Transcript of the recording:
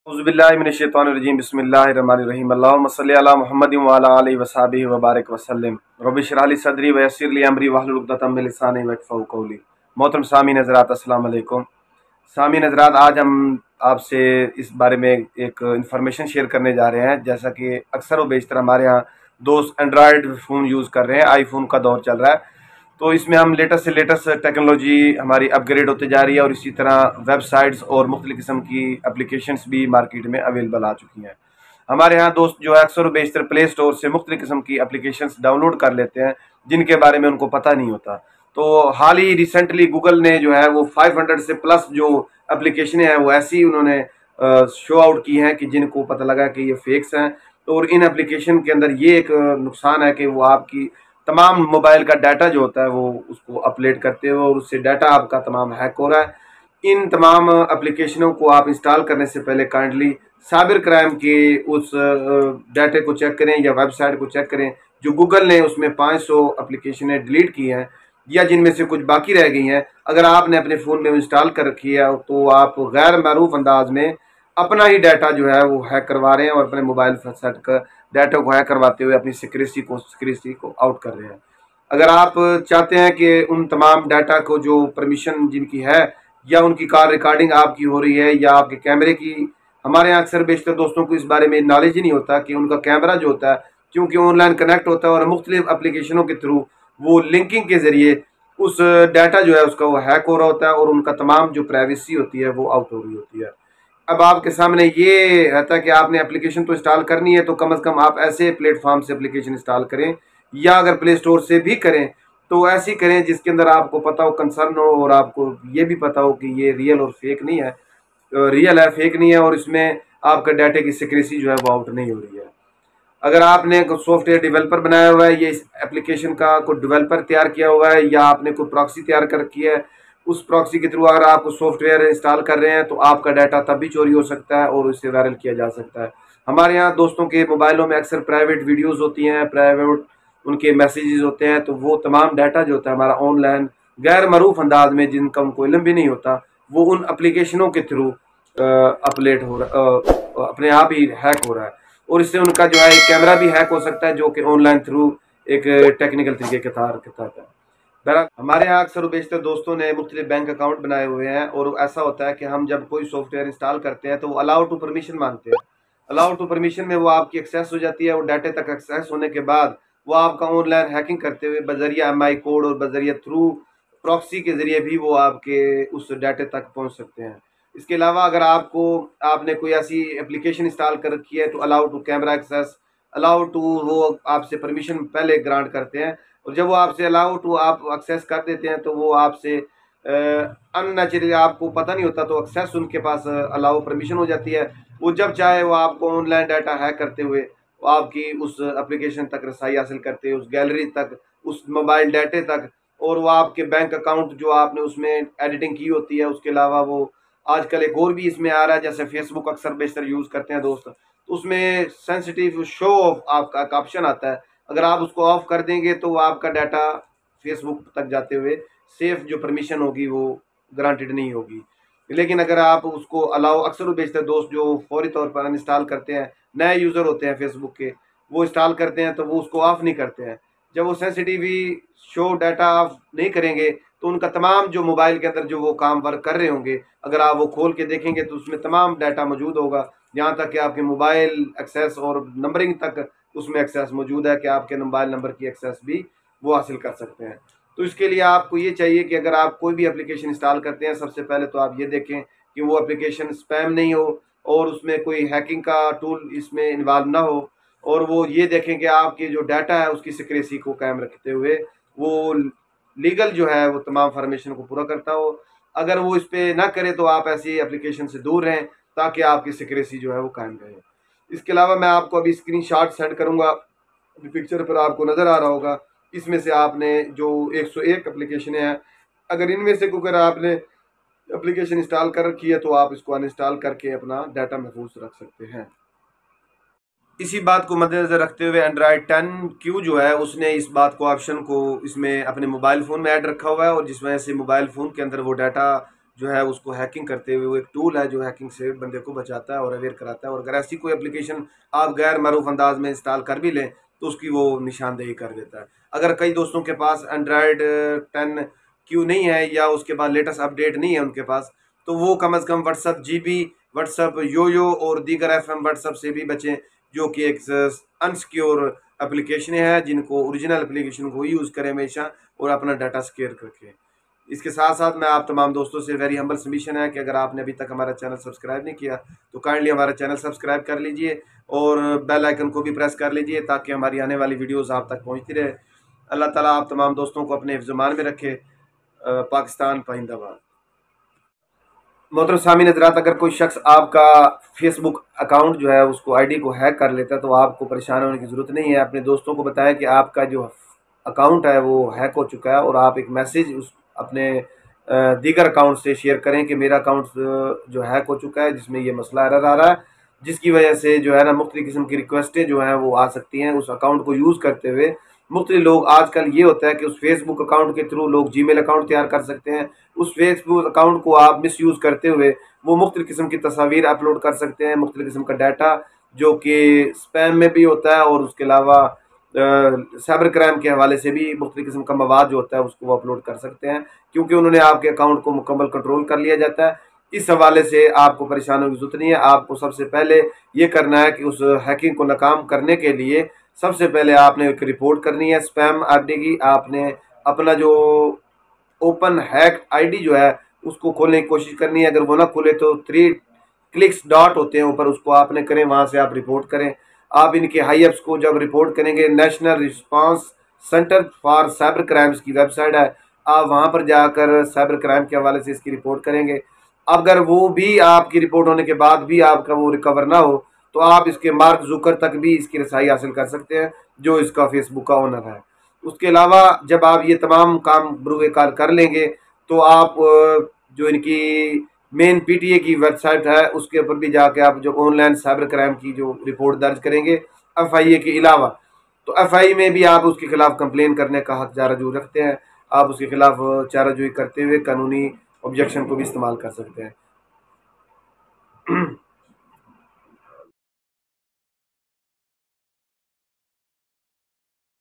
औज़ुबिल्लाहिमिनश्शैतानिर्रजीम बिस्मिल्लाहिर्रहमानिर्रहीम अल्लाहुम्मा सल्लि अला मुहम्मदिन व अला आलिहि व सहबिहि व बारिक वसल्लम रब्बि इश्रह ली सदरी व यस्सिर ली अमरी वहलुल उक़दतम मिन लिसानी यफ़क़हू क़ौली। मोहतरम सामीन हज़रात, अस्सलाम वालेकुम। सामीन हज़रात, आज हम आपसे इस बारे में एक इंफॉर्मेशन शेयर करने जा रहे हैं। जैसा कि अक्सर व बेशतर हमारे यहाँ दोस्त एंड्रॉयड फ़ोन यूज़ कर रहे हैं, आईफोन का दौर चल रहा है, तो इसमें हम लेटेस्ट से लेटेस्ट टेक्नोलॉजी हमारी अपग्रेड होते जा रही है और इसी तरह वेबसाइट्स और मुख्तलिफ़ किस्म की एप्लीकेशंस भी मार्केट में अवेलेबल आ चुकी हैं। हमारे यहाँ दोस्त जो है अक्सर बेशतर प्ले स्टोर से मुख्तलिफ़ किस्म की एप्लीकेशंस डाउनलोड कर लेते हैं जिनके बारे में उनको पता नहीं होता। तो हाल ही रिसेंटली गूगल ने जो है वो 500 से प्लस जो एप्लीकेशनें हैं वो ऐसी उन्होंने शो आउट की हैं कि जिनको पता लगा कि ये फेक्स हैं। तो और इन एप्लीकेशन के अंदर ये एक नुकसान है कि वो आपकी तमाम मोबाइल का डाटा जो होता है वो उसको अपडेट करते हो और उससे डाटा आपका तमाम हैक हो रहा है। इन तमाम एप्लीकेशनों को आप इंस्टॉल करने से पहले काइंडली साइबर क्राइम के उस डाटे को चेक करें या वेबसाइट को चेक करें जो गूगल ने उसमें 500 एप्लीकेशनें डिलीट की हैं या जिनमें से कुछ बाकी रह गई हैं। अगर आपने अपने फ़ोन में इंस्टॉल कर रखी है तो आप गैर मरूफ अंदाज में अपना ही डाटा जो है वो हैक करवा रहे हैं और अपने मोबाइल सेट का डाटा को हैक करवाते हुए अपनी सिक्योरिटी को आउट कर रहे हैं। अगर आप चाहते हैं कि उन तमाम डाटा को जो परमिशन जिनकी है या उनकी कॉल रिकॉर्डिंग आपकी हो रही है या आपके कैमरे की, हमारे यहाँ अक्सर बेशतर दोस्तों को इस बारे में नॉलेज ही नहीं होता कि उनका कैमरा जो होता है क्योंकि ऑनलाइन कनेक्ट होता है और मुख्तलिफ एप्लीकेशनों के थ्रू वो लिंकिंग के ज़रिए उस डाटा जो है उसका वो हैक हो रहा होता है और उनका तमाम जो प्राइवेसी होती है वो आउट हो रही होती है। अब आपके सामने ये रहता है कि आपने एप्लीकेशन तो इंस्टॉल करनी है, तो कम से कम आप ऐसे प्लेटफॉर्म से एप्लीकेशन इंस्टॉल करें या अगर प्ले स्टोर से भी करें तो ऐसी करें जिसके अंदर आपको पता हो, कंसर्न हो और आपको ये भी पता हो कि ये रियल और फेक नहीं है, रियल है फेक नहीं है और इसमें आपका डाटे की सिक्रेसी जो है वो आउट नहीं हो रही है। अगर आपने कोई सॉफ्टवेयर डेवलपर बनाया हुआ है, ये इस एप्लीकेशन का कोई डेवलपर तैयार किया हुआ है या आपने कोई प्रॉक्सी तैयार कर रखी है, उस प्रॉक्सी के थ्रू अगर आप सॉफ्टवेयर इंस्टॉल कर रहे हैं तो आपका डाटा तब भी चोरी हो सकता है और उससे वायरल किया जा सकता है। हमारे यहाँ दोस्तों के मोबाइलों में अक्सर प्राइवेट वीडियोस होती हैं, प्राइवेट उनके मैसेजेस होते हैं, तो वो तमाम डाटा जो होता है हमारा ऑनलाइन गैर मरूफ अंदाज में जिनका उनको इल्म भी नहीं होता वो उन एप्लीकेशनों के थ्रू अपडेट हो रहा अपने आप ही हैक हो रहा है और इससे उनका जो है कैमरा भी हैक हो सकता है जो कि ऑनलाइन थ्रू एक टेक्निकल तरीके के तहत है। बहरहाल हमारे यहाँ अक्सर बेशतर दोस्तों ने मुख्तलिफ बैंक अकाउंट बनाए हुए हैं और ऐसा होता है कि हम जब कोई सॉफ्टवेयर इंस्टॉल करते हैं तो वो अलाउ टू परमिशन मांगते हैं। अलाउ टू परमिशन में वो आपकी एक्सेस हो जाती है और डाटे तक एक्सेस होने के बाद वो आपका ऑनलाइन हैकिंग करते हुए बजरिया MI कोड और बजरिया थ्रू प्रॉक्सी के ज़रिए भी वो आपके उस डाटे तक पहुँच सकते हैं। इसके अलावा अगर आपने कोई ऐसी एप्लीकेशन इंस्टॉल कर रखी है तो allow to camera access, allow to वो आपसे परमिशन पहले ग्रांट करते हैं और जब वो आपसे अलाउ टू आप एक्सेस कर देते हैं तो वो आपसे अननेचुरली आपको पता नहीं होता तो एक्सेस उनके पास अलाउ परमिशन हो जाती है। वो जब चाहे वो आपको ऑनलाइन डाटा हैक करते हुए वो आपकी उस एप्लीकेशन तक रसाई हासिल करते हैं, उस गैलरी तक, उस मोबाइल डाटे तक और वो आपके बैंक अकाउंट जो आपने उसमें एडिटिंग की होती है। उसके अलावा वो आजकल एक और भी इसमें आ रहा है, जैसे फेसबुक अक्सर बेशतर यूज़ करते हैं दोस्त, तो उसमें सेंसिटिव शो ऑफ आपका एक ऑप्शन आता है। अगर आप उसको ऑफ कर देंगे तो आपका डाटा फेसबुक तक जाते हुए सेफ जो परमिशन होगी वो ग्रांटेड नहीं होगी। लेकिन अगर आप उसको अलाउ, अक्सर बेशतर दोस्त जो फौरी तौर पर अनइंस्टॉल करते हैं, नए यूज़र होते हैं फेसबुक के, वो इंस्टॉल करते हैं तो वो उसको ऑफ़ नहीं करते हैं। जब वो सेंसिटिव शो डाटा ऑफ नहीं करेंगे तो उनका तमाम जो मोबाइल के अंदर जो वो काम वर्क कर रहे होंगे, अगर आप वो खोल के देखेंगे तो उसमें तमाम डाटा मौजूद होगा, यहाँ तक कि आपके मोबाइल एक्सेस और नंबरिंग तक उसमें एक्सेस मौजूद है कि आपके मोबाइल नंबर की एक्सेस भी वो हासिल कर सकते हैं। तो इसके लिए आपको ये चाहिए कि अगर आप कोई भी एप्लीकेशन इंस्टॉल करते हैं सबसे पहले तो आप ये देखें कि वो एप्लीकेशन स्पैम नहीं हो और उसमें कोई हैकिंग का टूल इसमें इन्वॉल्व ना हो और वो ये देखें कि आपकी जो डाटा है उसकी सिक्रेसी को कायम रखते हुए वो लीगल जो है वो तमाम फॉर्मेशन को पूरा करता हो। अगर वो इस पर ना करे तो आप ऐसी एप्लीकेशन से दूर रहें ताकि आपकी सिक्रेसी जो है वो कायम रहे। इसके अलावा मैं आपको अभी स्क्रीनशॉट सेंड करूंगा, अभी पिक्चर पर आपको नज़र आ रहा होगा। इसमें से आपने जो 101 एप्लीकेशन हैं, अगर इनमें से अगर आपने एप्लीकेशन इंस्टॉल कर रखी है तो आप इसको अनइंस्टॉल करके अपना डाटा महफूज रख सकते हैं। इसी बात को मद्देनज़र रखते हुए एंड्रॉयड 10Q जो है उसने इस बात को ऑप्शन को इसमें अपने मोबाइल फ़ोन में ऐड रखा हुआ है और जिस वजह से मोबाइल फ़ोन के अंदर वो डाटा जो है उसको हैकिंग करते हुए, वो एक टूल है जो हैकिंग से बंदे को बचाता है और अवेयर कराता है। और अगर ऐसी कोई एप्लीकेशन आप गैर मरूफ अंदाज में इंस्टॉल कर भी लें तो उसकी वो निशानदेही कर देता है। अगर कई दोस्तों के पास एंड्रॉयड 10 क्यू नहीं है या उसके बाद लेटेस्ट अपडेट नहीं है उनके पास, तो वो कम अज़ कम व्हाट्सअप जीबी, व्हाट्सअप योयो और दीगर एफएम व्हाट्सअप से भी बचें, जो कि एक अनसिक्योर एप्लीकेशन है, जिनको ओरिजिनल एप्लीकेशन को यूज़ करें हमेशा और अपना डाटा सिक्योर रखें। इसके साथ साथ मैं आप तमाम दोस्तों से वेरी हम्बल सबमिशन है कि अगर आपने अभी तक हमारा चैनल सब्सक्राइब नहीं किया तो काइंडली हमारा चैनल सब्सक्राइब कर लीजिए और बेल आइकन को भी प्रेस कर लीजिए ताकि हमारी आने वाली वीडियोस आप तक पहुंचती रहे। अल्लाह ताला आप तमाम दोस्तों को अपने हिफ्ज़-ए-मान में रखे। पाकिस्तान पाइंदाबाद। मोहतरम सामीन हज़रात, अगर कोई शख्स आपका फेसबुक अकाउंट जो है उसको आईडी को हैक कर लेता है तो आपको परेशान होने की ज़रूरत नहीं है। अपने दोस्तों को बताएं कि आपका जो अकाउंट है वो हैक हो चुका है और आप एक मैसेज उस अपने दीगर अकाउंट से शेयर करें कि मेरा अकाउंट जो हैक हो चुका है, जिसमें ये मसला एरर आ रहा है, जिसकी वजह से जो है ना मुख्तलिफ किस्म की रिक्वेस्टें जो हैं वो आ सकती हैं। उस अकाउंट को यूज़ करते हुए मुख्तलिफ लोग, आजकल ये होता है कि उस फेसबुक अकाउंट के थ्रू लोग जीमेल अकाउंट तैयार कर सकते हैं। उस फेसबुक अकाउंट को आप मिस यूज़ करते हुए वो मुख्तलिफ किस्म की तस्वीर अपलोड कर सकते हैं, मुख्तलिफ किस्म का डाटा जो कि स्पैम में भी होता है, और उसके अलावा साइबर क्राइम के हवाले से भी मुख्तलिफ किस्म का मवाद जो होता है उसको वो अपलोड कर सकते हैं, क्योंकि उन्होंने आपके अकाउंट को मुकम्मल कंट्रोल कर लिया जाता है। इस हवाले से आपको परेशान होने की ज़रूरत नहीं है। आपको सबसे पहले ये करना है कि उस हैकिंग को नाकाम करने के लिए सबसे पहले आपने एक रिपोर्ट करनी है स्पैम आईडी की। आपने अपना जो ओपन हैक आईडी जो है उसको खोलने की कोशिश करनी है। अगर वो ना खुले तो 3 क्लिक्स डॉट होते हैं ऊपर, उसको आपने करें, वहाँ से आप रिपोर्ट करें। आप इनके हाई एप्स को जब रिपोर्ट करेंगे, national response centre for cyber crimes की वेबसाइट है, आप वहाँ पर जाकर साइबर क्राइम के हवाले से इसकी रिपोर्ट करेंगे। अगर वो भी आपकी रिपोर्ट होने के बाद भी आपका वो रिकवर ना हो तो आप इसके मार्क जुकर तक भी इसकी रसाई हासिल कर सकते हैं, जो इसका फेसबुक का ओनर है। उसके अलावा जब आप ये तमाम काम बरूए कार कर लेंगे तो आप जो इनकी मेन पीटीए की वेबसाइट है उसके ऊपर भी जाके आप जो ऑनलाइन साइबर क्राइम की जो रिपोर्ट दर्ज करेंगे एफआईए के अलावा, तो एफआई में भी आप उसके खिलाफ कंप्लेन करने का हक जारजू रखते हैं। आप उसके खिलाफ चाराजोई करते हुए कानूनी ऑब्जेक्शन को भी इस्तेमाल कर सकते हैं।